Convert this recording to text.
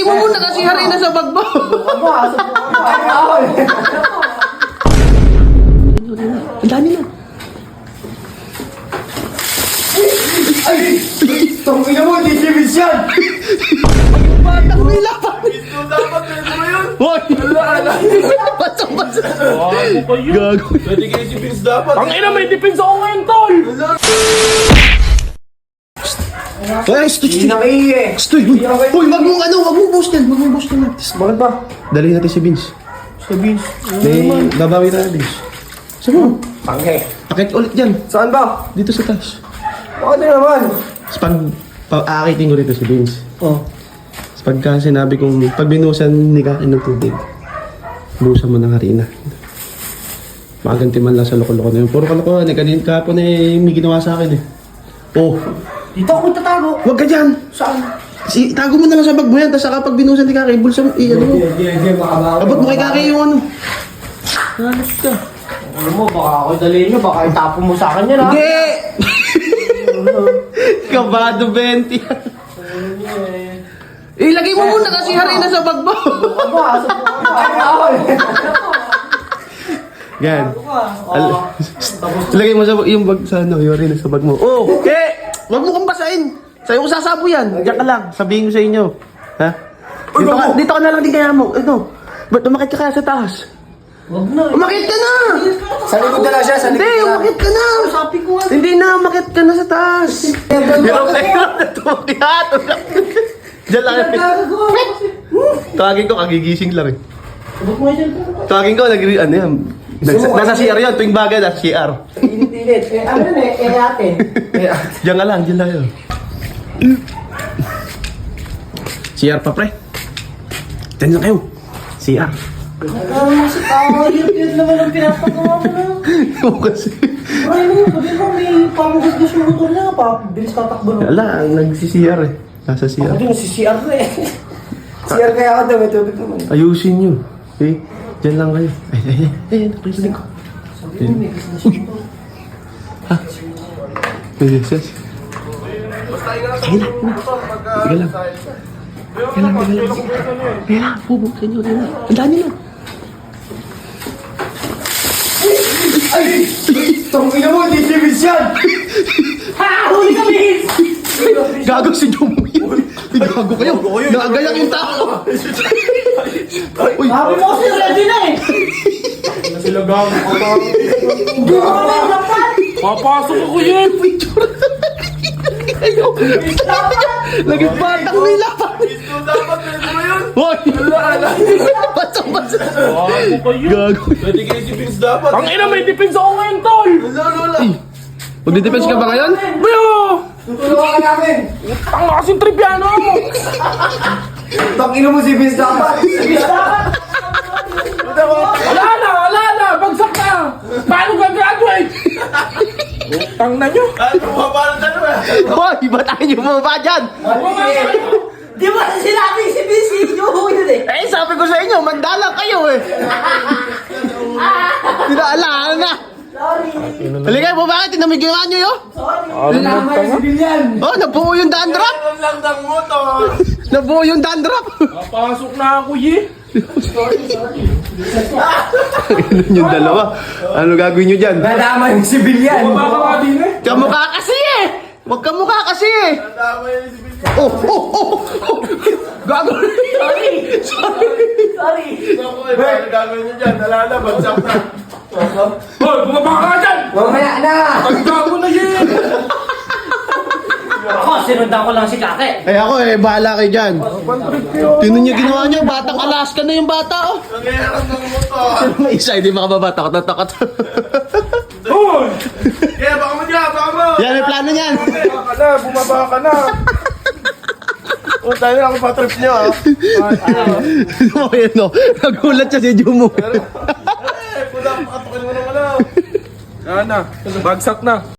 Ilagay mo muna kasi hari na sa bag mo. Ang dami na. Ay! Tangina mo, hindi si Vince yan! Batang nila pa. Ito dapat, pwede mo yun! Hoy! Basa-basa. Gago. Pwede kayo si Vince dapat! Ang ina, may defense ako ngayon, tol! Ay, stoy. Nakihiye! Stoy. Hoy, wag mong ano, wag mong boost yan. Wag mong boost yan. Bakit ba? Dali natin si Vince. Si Vince? May babawi na Vince. Saan mo? Panghe! Akit ulit dyan. Saan ba? Dito sa taas. Bakit na naman? Tapos pag-aakitin ko rito si Vince. Oh. Tapos pagka sinabi kong, pag binusan ni Kain ng tubig, busan mo ng harina. Maganti man lang sa loko-loko na yun. Puro kalokohan eh. Kanina kahapon eh, may ginawa sa akin eh. Oh, Dito ako tatago! wag ka dyan! Saan? Tago mo na lang sa bag mo yan. Tapos saka pag binusan ni Kaki, bulsa mo, ano mo. Hindi, makabawi. Abot mo kay Kaki yung ano. Halos ka. Ano mo, baka ako dalhin nyo, baka itapo mo sa akin yan ha? Hindi! Kabado 20. Ilagay mo muna kasi hari na sa bag mo. Ano ba? Yan. Ilagay mo sa yung bag sa ano, yung hari na sa bag mo. Oh, wag mo kong basahin. Sa'yo ko sasabo yan. Diyan ka lang. Sabihin ko sa inyo. Ha? Dito ka na lang din kaya mo. Ito. Ba't umakit ka kaya sa taas? Wag na. Umakit ka na! Sa likod na lang siya, sa likod Hindi, na. umakit ka na! Sabi ko nga. Hindi na, umakit ka na sa taas. Hirap na hirap na tumakit. Diyan lang. Tawagin ko, kagigising lang eh. Sabot mo yan. Tawagin ko, ano yan. Nasa CR yun, tuwing bagay, nasa CR. Init-init. Ano yun ate? Diyan ka lang, diyan lang yun. CR pa, pre. Diyan lang kayo. CR. Yun naman ang pinapagawa mo na. Oo kasi. Ay mo, sabi mo may pangugod yung motor niya pa. Bilis tatakbo na. Wala, nagsi-CR eh. Nasa Ako CR. din, si CR na eh. CR kaya ako daw, may tubig naman. Ayusin nyo. Okay? Diyan lang kayo. Ay, nakikinig ko. Sabi mo, may business yun. Yes, yes. Sige lang. Sige lang. Kaya lang, bubuksan nyo rin. Ang dami na. Ay! Tangina mo, hindi si Vince yan! Ha! Huli ka, Vince! Gago si Jummy. Gago kayo. Nakagayak yung tao. Uy. Sabi mo kasi ready na eh! Sila gago ka ba? Hindi mo kami dapat! Papasok ako yan! Ayaw. Laging batang nila. Ito dapat, pwede mo yun! Hoy. Basa-basa. Gago kayo! Gago. Pwede kayo si Vince dapat! Ang ina, may defense ako ngayon, tol! Lola! Magdidepends ka ba ngayon? Bayo! Tutulungan ka namin! Tanga kasing tribyano mo! Tangina mo si Vince dapat! Si Vince dapat! Wala na! Bagsak na! Paano gagraduate? Utang na nyo! Ano ba paano dalawa? Hoy, ba't tayo nyo mo ba dyan? Di ba sinabi si Vince yung yun eh? Eh, sabi ko sa inyo, mandalang kayo eh. Tinaalaan na. Sorry! Halika po, bakit? Tinamig ginawa nyo yun? Sorry! Lamay si Bilyan! Oh, nabuo yung dandruff. Meron lang ng motor! Nabuo yung dandruff. Papasok na ako, ye! Ano yung dalawa? Ano gagawin nyo dyan? Nadamay si Bilyan! Baka ka din eh! Kamukha kasi eh! Huwag kamukha kasi eh! Nadamay si Bilyan! Oh! Gago! Sorry! Sorry! Ako eh, paano gagawin nyo dyan? Nalala, bagsak na! Hoy, bumaba ka dyan! Mamaya na! Paggago na, ye! Ako, sinundan ko lang si Kake! Eh ako eh, bahala kayo dyan. Tinan nyo ginawa nyo, batang Alaska na yung bata oh. Nangyayarap ng motor! May isa, hindi makababa, takot. Hoy! Kaya baka mo dyan, baka mo! Yan, may plano niyan. Bumaba ka na! O, tayo ako pa-trip nyo ah! Oh, yan oh. Nagulat siya si Jumo. Eh, pula, patukin mo naman ah! Yan na, bagsak na!